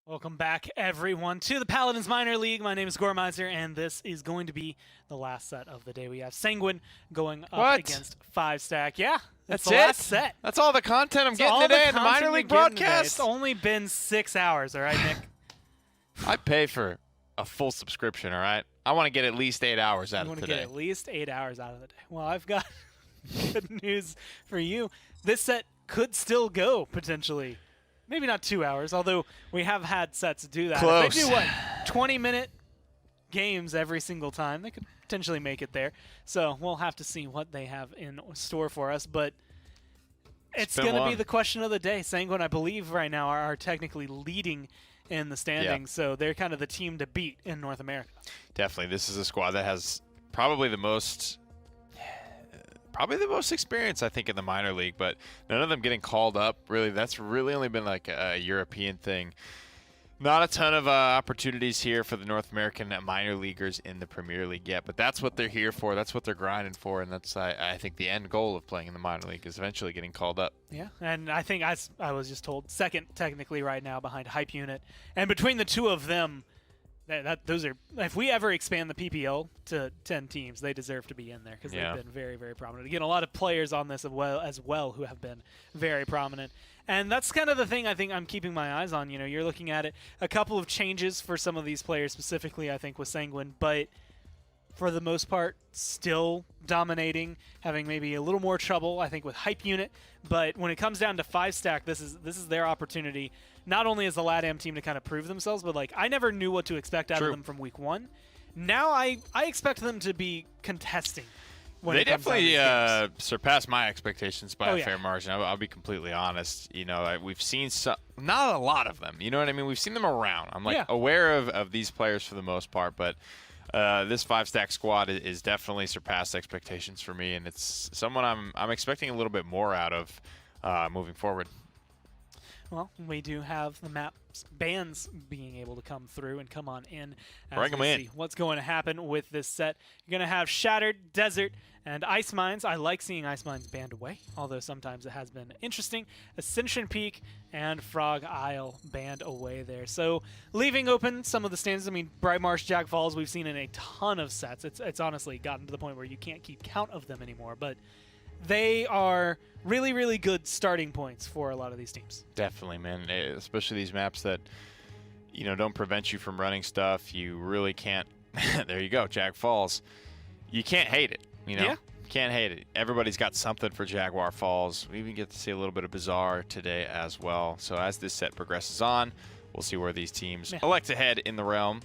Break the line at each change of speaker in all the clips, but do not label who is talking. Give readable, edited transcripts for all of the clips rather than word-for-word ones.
Welcome back, everyone, to the Paladins Minor League. My name is Gormizer, and this is going to be the last set of the day. We have Sanguine going up against 5-Stack. Yeah,
that's
the
it?
last set.
That's all the content I'm getting today in the Minor League broadcast?
It's only been 6 hours, all right, Nick?
I pay for a full subscription, all right? I want to get at least 8 hours out of today.
You want to get at least 8 hours out of the day. Well, I've got good news for you. This set could still go, potentially. Maybe not 2 hours, although we have had sets do that.
Close.
If they do, what, 20-minute games every single time, they could potentially make it there. So we'll have to see what they have in store for us. But it's going to be the question of the day. Sanguine, I believe, right now are technically leading in the standings, so they're kind of the team to beat in North America.
Definitely. This is a squad that has probably the most experience, I think, in the minor league, but none of them getting called up. Really, that's really only been like a European thing. Not a ton of opportunities here for the North American minor leaguers in the Premier League yet, but that's what they're here for. That's what they're grinding for, and that's, I think, the end goal of playing in the minor league is eventually getting called up.
Yeah, and I think, as I was just told, second technically right now behind Hype Unit. And between the two of them, those are, if we ever expand the PPL to 10 teams, they deserve to be in there because they've been very, very prominent. Again, a lot of players on this as well who have been very prominent. And that's kind of the thing I think I'm keeping my eyes on. You know, you're looking at it, a couple of changes for some of these players specifically, I think, with Sanguine, but for the most part, still dominating, having maybe a little more trouble, I think, with Hype Unit. But when it comes down to 5-Stack, this is their opportunity, not only as the LATAM team to kind of prove themselves, but like I never knew what to expect out of them from week one. Now I expect them to be contesting.
They definitely surpassed my expectations by a fair margin. I'll be completely honest. You know, we've seen some, not a lot of them. You know what I mean? We've seen them around. I'm like aware of these players for the most part, but this 5-Stack squad is definitely surpassed expectations for me, and it's someone I'm expecting a little bit more out of moving forward.
Well, we do have the map bans being able to come through and come on in as
Bring them
we
in.
see what's going to happen with this set. You're going to have Shattered, Desert, and Ice Mines. I like seeing Ice Mines banned away, although sometimes it has been interesting. Ascension Peak and Frog Isle banned away there. So leaving open some of the stands. I mean, Bright Marsh, Jag Falls, we've seen in a ton of sets. It's honestly gotten to the point where you can't keep count of them anymore, but they are really, really good starting points for a lot of these teams.
Definitely, man. Especially these maps that, you know, don't prevent you from running stuff. You really can't. There you go, Jag Falls. You can't hate it, you know? Can't hate it. Everybody's got something for Jaguar Falls. We even get to see a little bit of Bazaar today as well. So as this set progresses on, we'll see where these teams elect to head in the realm.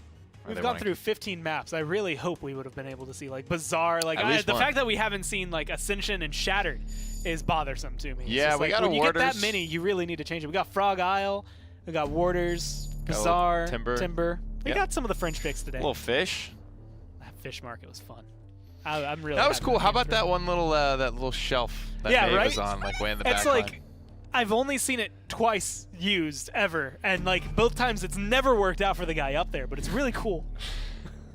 We've gone through 15 maps. I really hope we would have been able to see like Bazaar. Like the fact that we haven't seen like Ascension and Shattered is bothersome to me.
Yeah, we got
when you
Warders.
get that many, you really need to change it. We got Frog Isle, we got Warders, Bazaar, Timber. We got some of the French picks today.
A little fish.
That fish market was fun. I'm really.
That was cool. How about that one little that little shelf that Dave was on, like way in the back?
It's like I've only seen it twice used ever, and like both times it's never worked out for the guy up there, but it's really cool.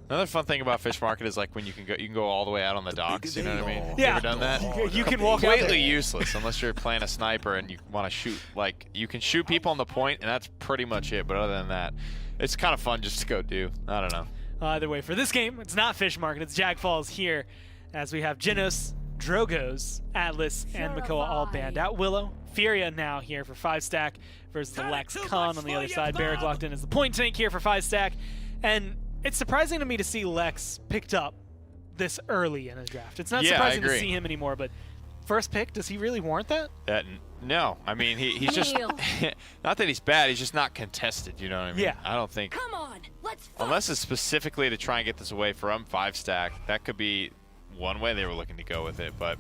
Another fun thing about Fish Market is like when you can go all the way out on the docks. You know what I mean?
Yeah.
You ever done that?
You can walk out
completely useless unless you're playing a sniper and you want to shoot. Like you can shoot people on the point, and that's pretty much it. But other than that, it's kind of fun just to go do. I don't know.
Either way, for this game, it's not Fish Market. It's Jag Falls here, as we have Genos, Drogos, Atlas, and Makoa all banned out. Willow, Furia now here for 5-Stack versus the Lex Khan on the other side. Barrack locked in as the point tank here for 5-Stack. And it's surprising to me to see Lex picked up this early in the draft. It's not surprising to see him anymore, but first pick, does he really warrant that?
No. I mean, he's just not that he's bad. He's just not contested. You know what I mean?
Yeah.
I don't think.
Come on, let's fight.
Unless it's specifically to try and get this away from 5-Stack, that could be one way they were looking to go with it. But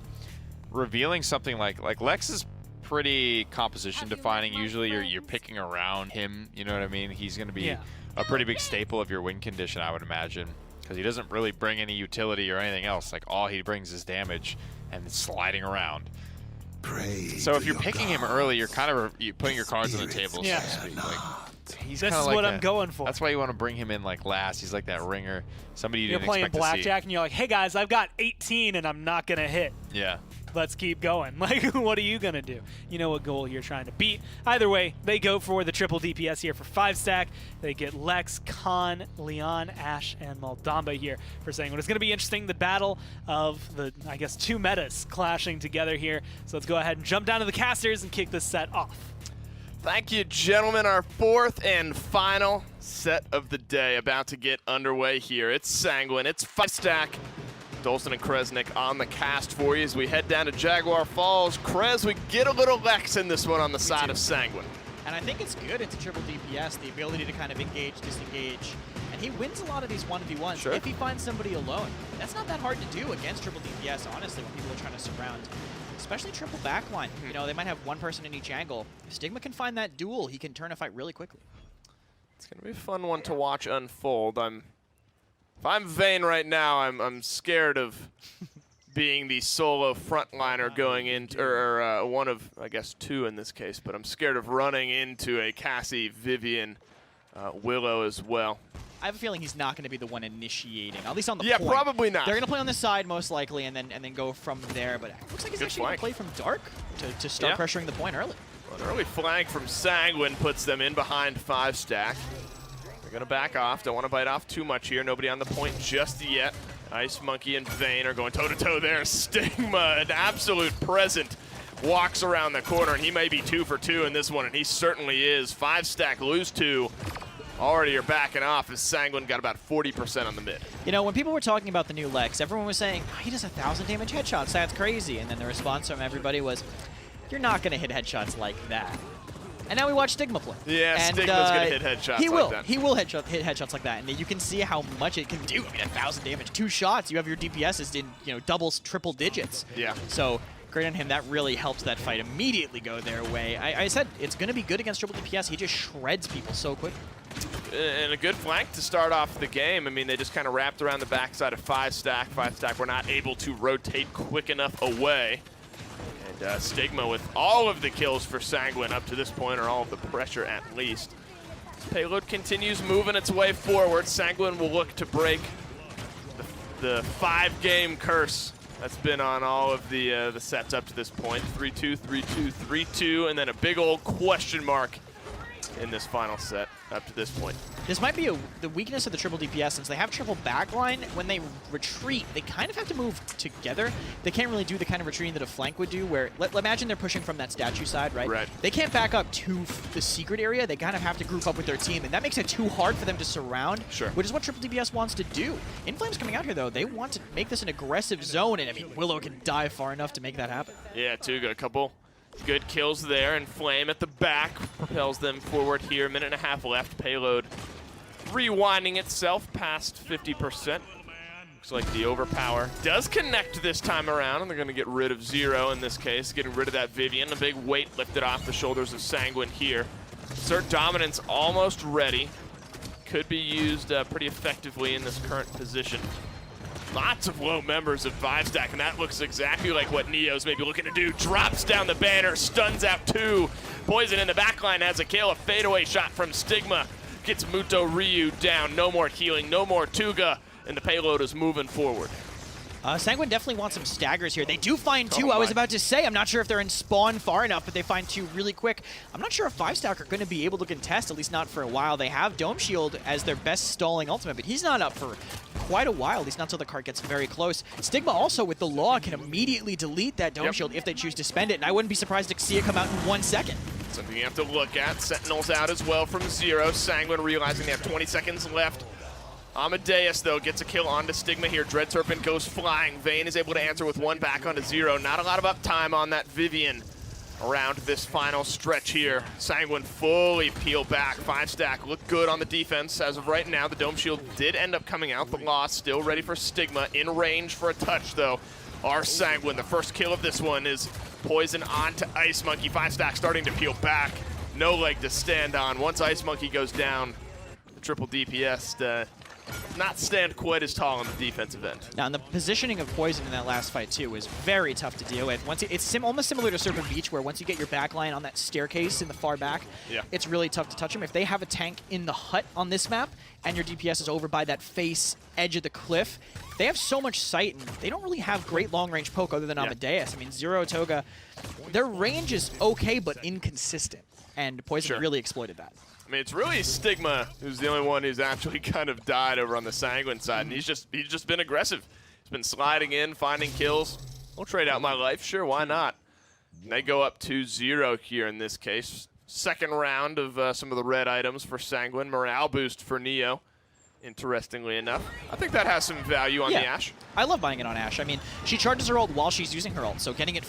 revealing something like Lex is pretty composition defining. Usually you're picking around him. You know what I mean? He's going to be a pretty big staple of your win condition, I would imagine, because he doesn't really bring any utility or anything else. Like all he brings is damage and sliding around. So if you're picking him early, you're kind of putting your cards on the table, so to speak. Like, he's
this is
like
what I'm going for.
That's why you want to bring him in like last. He's like that ringer, somebody you didn't expect to see.
You're playing blackjack, and you're like, hey guys, I've got 18 and I'm not going to hit.
Yeah.
let's keep going. Like, what are you going to do? You know what goal you're trying to beat. Either way, they go for the triple DPS here for 5-stack. They get Lex, Khan, Leon, Ashe, and Moldamba here for Sanguine. It's going to be interesting, the battle of the, I guess, two metas clashing together here. So let's go ahead and jump down to the casters and kick this set off.
Thank you, gentlemen. Our fourth and final set of the day about to get underway here. It's Sanguine, it's 5-stack. Dolson and Kresnik on the cast for you as we head down to Jaguar Falls. Kres, we get a little Lex in this one on the side of Sanguine.
And I think it's good. It's a triple DPS, the ability to kind of engage, disengage. And he wins a lot of these 1v1s
Sure.
if he finds somebody alone. That's not that hard to do against triple DPS, honestly, when people are trying to surround. Especially triple backline. You know, they might have one person in each angle. If Stigma can find that duel, he can turn a fight really quickly.
It's going to be a fun one to watch unfold. If I'm Vayne right now, I'm scared of being the solo frontliner going into, or one of, I guess, two in this case, but I'm scared of running into a Cassie, Vivian, Willow as well.
I have a feeling he's not going to be the one initiating, at least on the
Yeah,
point.
probably not.
They're going to play on the side most likely and then go from there, but it looks like he's
Good
actually going to play
flank.
from dark to start
Yeah.
pressuring the point early.
An early flank from Sanguine puts them in behind 5-stack. They're going to back off. Don't want to bite off too much here. Nobody on the point just yet. Ice Monkey and Vayne are going toe-to-toe there. Stigma, an absolute present, walks around the corner, and he may be 2 for 2 in this one, and he certainly is. 5-stack lose 2. Already are backing off as Sanguine got about 40% on the mid.
You know, when people were talking about the new Lex, everyone was saying, oh, he does 1,000 damage headshots, that's crazy. And then the response from everybody was, you're not going to hit headshots like that. And now we watch Stigma play.
Yeah,
and,
Stigma's going to hit headshots
he
like
will.
that.
He will hit headshots like that. And you can see how much it can do. I mean, 1,000 damage. 2 shots, you have your DPSs in, you know, doubles, triple digits.
Yeah.
So great on him. That really helps that fight immediately go their way. I said it's going to be good against triple DPS. He just shreds people so quick.
And a good flank to start off the game. I mean, they just kind of wrapped around the backside of 5-stack. 5-stack were not able to rotate quick enough away. And Stigma with all of the kills for Sanguine up to this point, or all of the pressure at least. Payload continues moving its way forward. Sanguine will look to break the 5-game curse that's been on all of the sets up to this point. 3-2, 3-2, 3-2, and then a big old question mark in this final set up to this point.
This might be the weakness of the triple DPS, since they have triple backline. When they retreat, they kind of have to move together. They can't really do the kind of retreating that a flank would do, where, imagine they're pushing from that statue side, right?
Right.
They can't back up to the secret area. They kind of have to group up with their team, and that makes it too hard for them to surround,
Sure.
which is what triple DPS wants to do. Inflame's coming out here, though. They want to make this an aggressive zone, and I mean, Willow can dive far enough to make that happen.
Yeah, Tuga, a couple good kills there, and Flame at the back propels them forward here. 1.5 minutes left. Payload rewinding itself past 50%. Looks like the overpower does connect this time around, and they're going to get rid of Zero in this case, getting rid of that Vivian. A big weight lifted off the shoulders of Sanguine here. Assert Dominance almost ready. Could be used pretty effectively in this current position. Lots of low members of 5-stack, and that looks exactly like what Neo's maybe looking to do. Drops down the banner, stuns out 2. Poison in the backline has a kill. A fadeaway shot from Stigma gets Muto Ryu down. No more healing, no more Tuga, and the payload is moving forward.
Sanguine definitely wants some staggers here. They do find 2.
Oh
I was
my.
about to say, I'm not sure if they're in spawn far enough, but they find 2 really quick. I'm not sure if 5-stack are going to be able to contest, at least not for a while. They have Dome Shield as their best stalling ultimate, but he's not up for quite a while, at least not until the card gets very close. Stigma also, with the law, can immediately delete that Dome Shield if they choose to spend it, and I wouldn't be surprised to see it come out in 1 second.
Something you have to look at. Sentinels out as well from Zero. Sanguine realizing they have 20 seconds left. Amadeus, though, gets a kill onto Stigma here. Dread Serpent goes flying. Vayne is able to answer with 1 back onto Zero. Not a lot of uptime on that Vivian around this final stretch here. Sanguine fully peel back. 5-stack look good on the defense as of right now. The Dome Shield did end up coming out. The loss still ready for Stigma. In range for a touch, though. Our Sanguine, the first kill of this one is poison onto Ice Monkey. 5-stack starting to peel back. No leg to stand on. Once Ice Monkey goes down, the triple DPS not stand quite as tall on the defensive end.
Now, and the positioning of Poison in that last fight, too, was very tough to deal with. It's almost similar to Serpent Beach, where once you get your back line on that staircase in the far back, it's really tough to touch them. If they have a tank in the hut on this map, and your DPS is over by that face edge of the cliff, they have so much sight, and they don't really have great long-range poke other than Amadeus. I mean, Zero Toga, their range is okay, but inconsistent, and Poison really exploited that.
I mean, it's really Stigma who's the only one who's actually kind of died over on the Sanguine side, and he's just been aggressive. He's been sliding in, finding kills. I'll trade out my life, sure, why not? And they go up 2-0 here in this case. Second round of some of the red items for Sanguine. Morale boost for Neo, interestingly enough. I think that has some value on the Ashe.
I love buying it on Ashe. I mean, she charges her ult while she's using her ult, so getting it